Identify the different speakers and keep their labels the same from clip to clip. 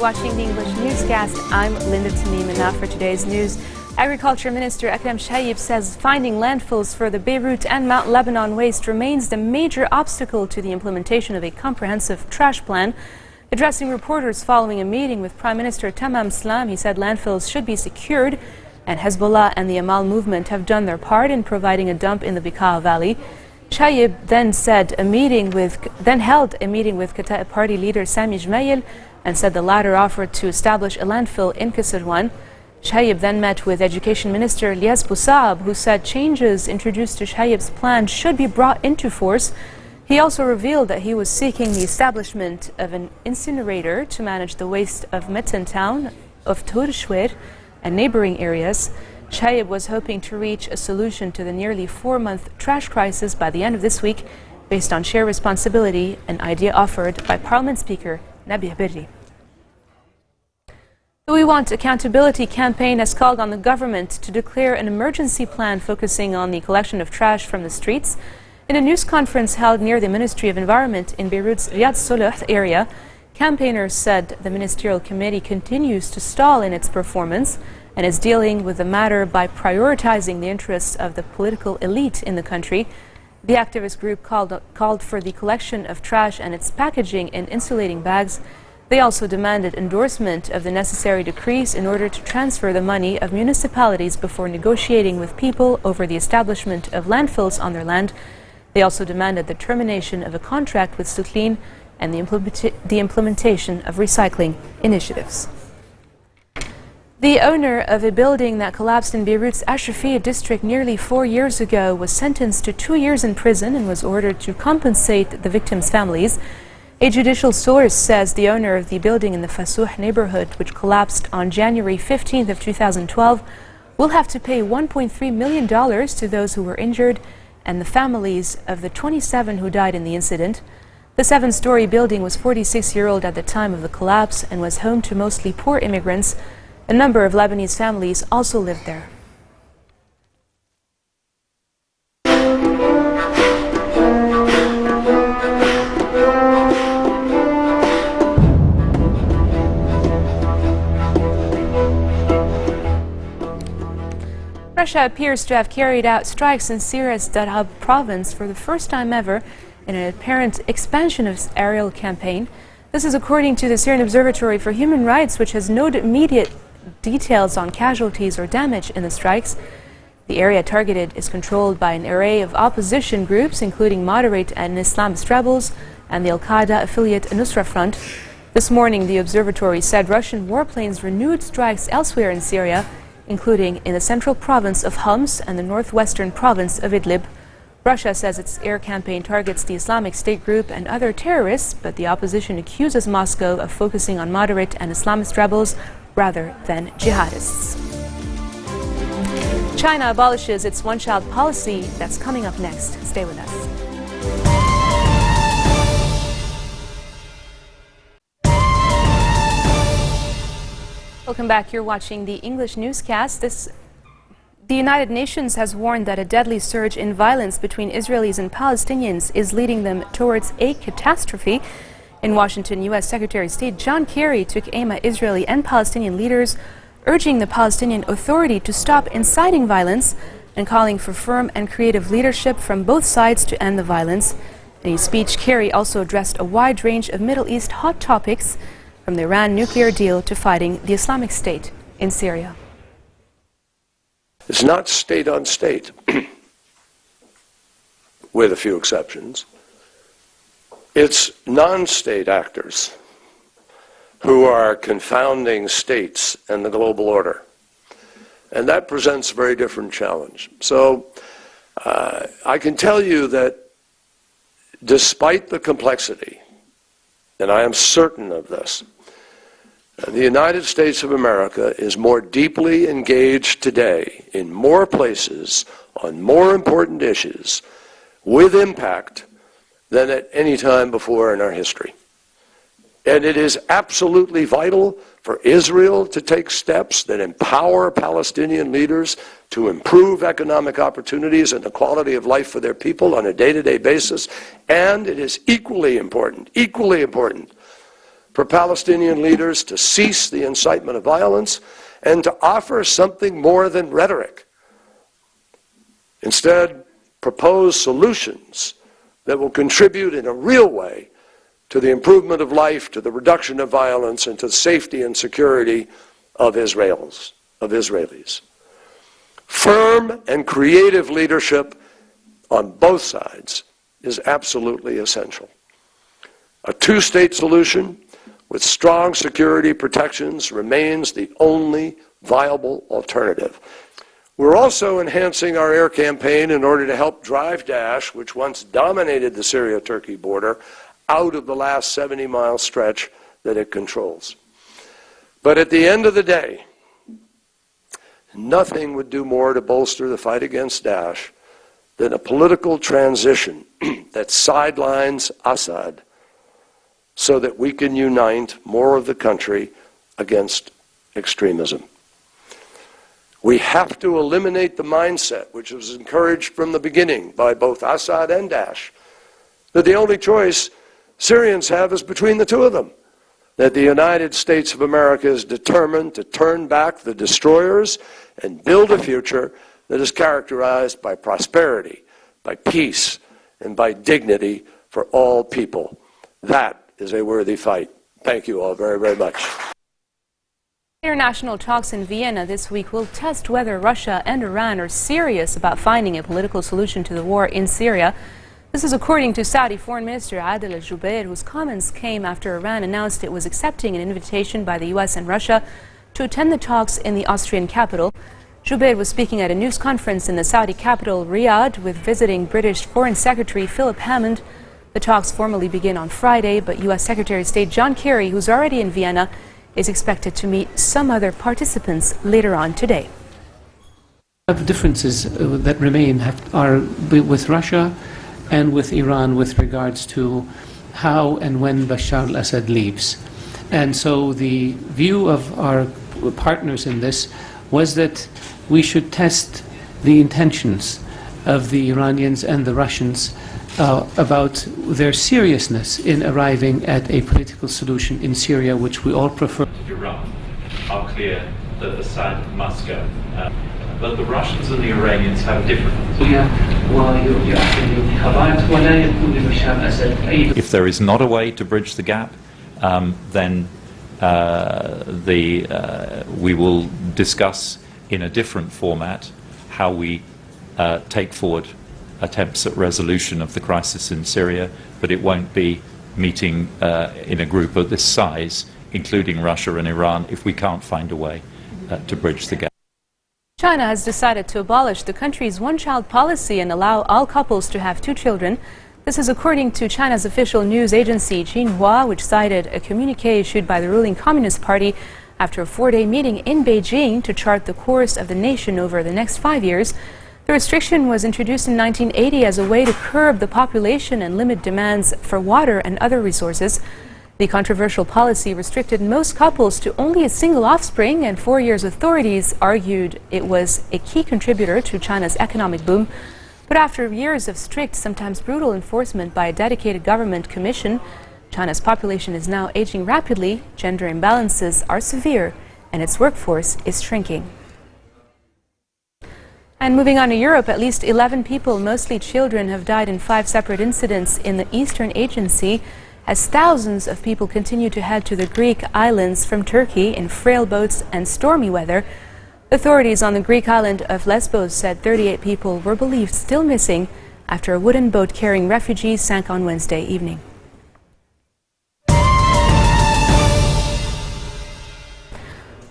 Speaker 1: watching the English newscast. I'm Linda Tamim, and now for today's news. Agriculture Minister Akram Shayib says finding landfills for the Beirut and Mount Lebanon waste remains the major obstacle to the implementation of a comprehensive trash plan. Addressing reporters following a meeting with Prime Minister Tamam Slam, he said landfills should be secured, and Hezbollah and the Amal movement have done their part in providing a dump in the Bekaa Valley. Shayib then held a meeting with Kataib Party leader Sami Jmail and said the latter offered to establish a landfill in Kasserwan. Shayib then met with Education Minister Lias Boussab, who said changes introduced to Shayib's plan should be brought into force. He also revealed that he was seeking the establishment of an incinerator to manage the waste of Metan town, of Tur Shwer, and neighboring areas. Shayib was hoping to reach a solution to the nearly 4-month trash crisis by the end of this week, based on shared responsibility, an idea offered by Parliament Speaker Nabih Berri. The We Want Accountability campaign has called on the government to declare an emergency plan focusing on the collection of trash from the streets. In a news conference held near the Ministry of Environment in Beirut's Riyad Soleh area, campaigners said the ministerial committee continues to stall in its performance and is dealing with the matter by prioritizing the interests of the political elite in the country. The activist group called for the collection of trash and its packaging in insulating bags. They also demanded endorsement of the necessary decrees in order to transfer the money of municipalities before negotiating with people over the establishment of landfills on their land. They also demanded the termination of a contract with Sutlin and the implementation of recycling initiatives. The owner of a building that collapsed in Beirut's Ashrafiyya district nearly 4 years ago was sentenced to 2 years in prison and was ordered to compensate the victims' families. A judicial source says the owner of the building in the Fasuh neighborhood, which collapsed on January 15th of 2012, will have to pay $1.3 million to those who were injured and the families of the 27 who died in the incident. The 7-story building was 46-year-old at the time of the collapse and was home to mostly poor immigrants. A number of Lebanese families also lived there. Russia appears to have carried out strikes in Syria's Darab province for the first time ever in an apparent expansion of its aerial campaign. This is according to the Syrian Observatory for Human Rights, which has no immediate details on casualties or damage in the strikes. The area targeted is controlled by an array of opposition groups, including moderate and Islamist rebels and the Al-Qaeda affiliate Nusra Front. This morning, the observatory said Russian warplanes renewed strikes elsewhere in Syria, including in the central province of Homs and the northwestern province of Idlib. Russia says its air campaign targets the Islamic State group and other terrorists, but the opposition accuses Moscow of focusing on moderate and Islamist rebels rather than jihadists. China abolishes its one-child policy. That's coming up next. Stay with us. Welcome back. You're watching the English newscast. The United Nations has warned that a deadly surge in violence between Israelis and Palestinians is leading them towards a catastrophe. In Washington, U.S. Secretary of State John Kerry took aim at Israeli and Palestinian leaders, urging the Palestinian Authority to stop inciting violence and calling for firm and creative leadership from both sides to end the violence. In his speech, Kerry also addressed a wide range of Middle East hot topics, from the Iran nuclear deal to fighting the Islamic State in Syria.
Speaker 2: It's not state on state, with a few exceptions. It's non-state actors who are confounding states and the global order. And that presents a very different challenge. So I can tell you that despite the complexity, and I am certain of this, the United States of America is more deeply engaged today in more places on more important issues with impact than at any time before in our history. And it is absolutely vital for Israel to take steps that empower Palestinian leaders to improve economic opportunities and the quality of life for their people on a day-to-day basis. And it is equally important for Palestinian leaders to cease the incitement of violence and to offer something more than rhetoric. Instead, propose solutions that will contribute in a real way to the improvement of life, to the reduction of violence, and to the safety and security of Israelis. Firm and creative leadership on both sides is absolutely essential. A two-state solution with strong security protections remains the only viable alternative. We're also enhancing our air campaign in order to help drive Daesh, which once dominated the Syria-Turkey border, out of the last 70-mile stretch that it controls. But at the end of the day, nothing would do more to bolster the fight against Daesh than a political transition that sidelines Assad so that we can unite more of the country against extremism. We have to eliminate the mindset, which was encouraged from the beginning by both Assad and Daesh, that the only choice Syrians have is between the two of them, that the United States of America is determined to turn back the destroyers and build a future that is characterized by prosperity, by peace, and by dignity for all people. That is a worthy fight. Thank you all very, very much.
Speaker 1: International talks in Vienna this week will test whether Russia and Iran are serious about finding a political solution to the war in Syria. This is according to Saudi Foreign Minister Adel al-Jubeir, whose comments came after Iran announced it was accepting an invitation by the U.S. and Russia to attend the talks in the Austrian capital. Jubeir was speaking at a news conference in the Saudi capital, Riyadh, with visiting British Foreign Secretary Philip Hammond. The talks formally begin on Friday, but U.S. Secretary of State John Kerry, who's already in Vienna, is expected to meet some other participants later on today.
Speaker 3: The differences that remain are with Russia and with Iran with regards to how and when Bashar al-Assad leaves. And so the view of our partners in this was that we should test the intentions of the Iranians and the Russians about their seriousness in arriving at a political solution in Syria, which we all prefer.
Speaker 4: Iran are clear that Assad must go. But the Russians and the Iranians have different. If there is not a way to bridge the gap, then we will discuss in a different format how we take forward attempts at resolution of the crisis in Syria, but it won't be meeting in a group of this size, including Russia and Iran, if we can't find a way to bridge the gap.
Speaker 1: China has decided to abolish the country's one-child policy and allow all couples to have 2 children. This is according to China's official news agency Xinhua, which cited a communique issued by the ruling Communist Party after a 4-day meeting in Beijing to chart the course of the nation over the next 5 years. The restriction was introduced in 1980 as a way to curb the population and limit demands for water and other resources. The controversial policy restricted most couples to only a single offspring, and for years authorities argued it was a key contributor to China's economic boom. But after years of strict, sometimes brutal enforcement by a dedicated government commission, China's population is now aging rapidly, gender imbalances are severe, and its workforce is shrinking. And moving on to Europe, at least 11 people, mostly children, have died in 5 separate incidents in the Eastern Aegean, as thousands of people continue to head to the Greek islands from Turkey in frail boats and stormy weather. Authorities on the Greek island of Lesbos said 38 people were believed still missing after a wooden boat carrying refugees sank on Wednesday evening.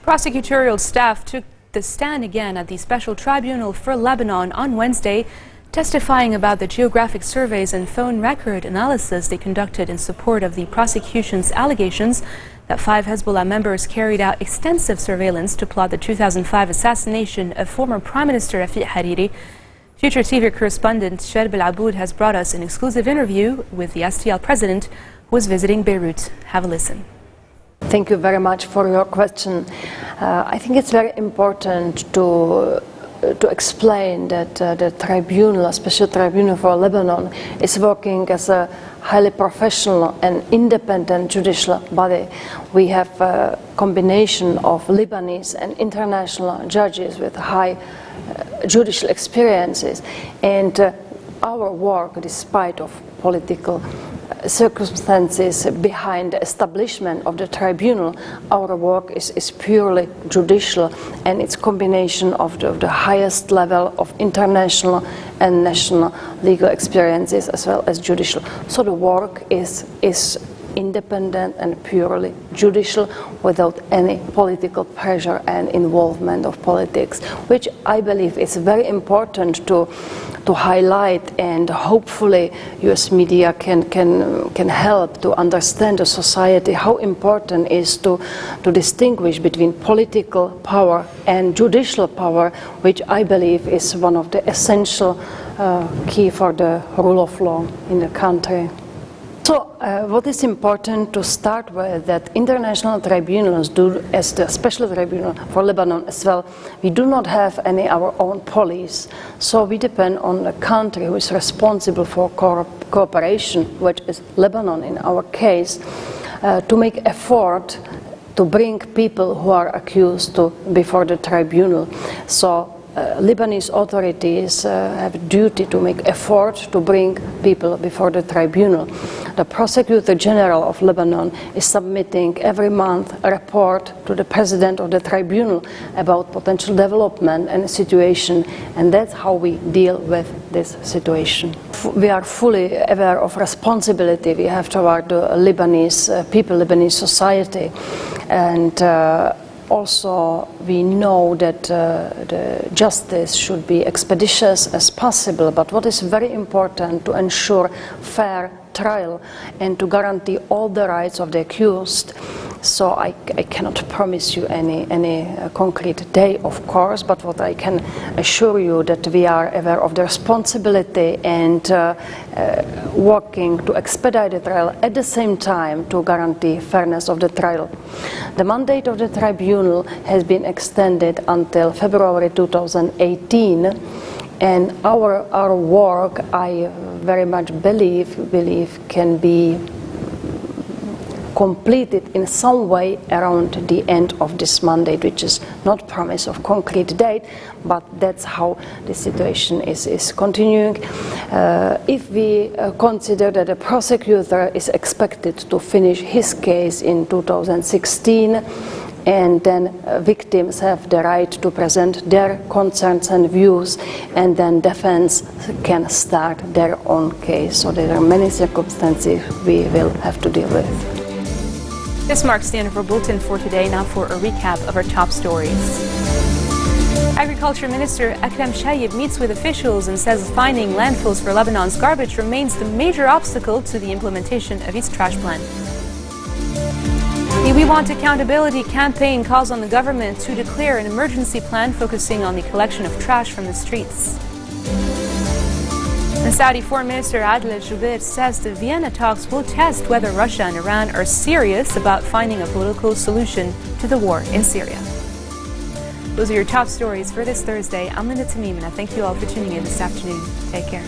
Speaker 1: Prosecutorial staff took the stand again at the Special Tribunal for Lebanon on Wednesday, testifying about the geographic surveys and phone record analysis they conducted in support of the prosecution's allegations that 5 Hezbollah members carried out extensive surveillance to plot the 2005 assassination of former Prime Minister Rafiq Hariri. FutureTV correspondent Sherb El-Aboud has brought us an exclusive interview with the STL president who was visiting Beirut. Have a listen.
Speaker 5: Thank you very much for your question. I think it's very important to to explain that the tribunal, a special tribunal for Lebanon, is working as a highly professional and independent judicial body. We have a combination of Lebanese and international judges with high judicial experiences, and our work, despite of political circumstances behind the establishment of the tribunal, our work is purely judicial, and it's combination of the highest level of international and national legal experiences as well as judicial. So the work is independent and purely judicial, without any political pressure and involvement of politics, which I believe is very important to highlight, and hopefully US media can help to understand the society how important it is to distinguish between political power and judicial power, which I believe is one of the essential key for the rule of law in the country. So what is important to start with, that international tribunals do, as the special tribunal for Lebanon as well, we do not have any our own police, so we depend on the country who is responsible for cooperation, which is Lebanon in our case, to make effort to bring people who are accused before the tribunal. So Lebanese authorities have a duty to make effort to bring people before the tribunal. The Prosecutor General of Lebanon is submitting every month a report to the President of the tribunal about potential development and situation, and that's how we deal with this situation. We are fully aware of responsibility we have toward the Lebanese people, Lebanese society, and also we know that the justice should be expeditious as possible, but what is very important to ensure fair trial and to guarantee all the rights of the accused. So I cannot promise you any concrete day, of course, but what I can assure you that we are aware of the responsibility and working to expedite the trial at the same time to guarantee fairness of the trial. The mandate of the tribunal has been extended until February 2018, and our work, I very much believe can be completed in some way around the end of this mandate, which is not promise of concrete date, but that's how the situation is continuing. If we consider that the prosecutor is expected to finish his case in 2016, and then victims have the right to present their concerns and views, and then defense can start their own case. So there are many circumstances we will have to deal with.
Speaker 1: This marks the end of our bulletin for today. Now for a recap of our top stories. Agriculture Minister Akram Shayib meets with officials and says finding landfills for Lebanon's garbage remains the major obstacle to the implementation of its trash plan. The We Want Accountability campaign calls on the government to declare an emergency plan focusing on the collection of trash from the streets. And Saudi Foreign Minister Adel al-Jubeir says the Vienna talks will test whether Russia and Iran are serious about finding a political solution to the war in Syria. Those are your top stories for this Thursday. I'm Linda Tamim, and I thank you all for tuning in this afternoon. Take care.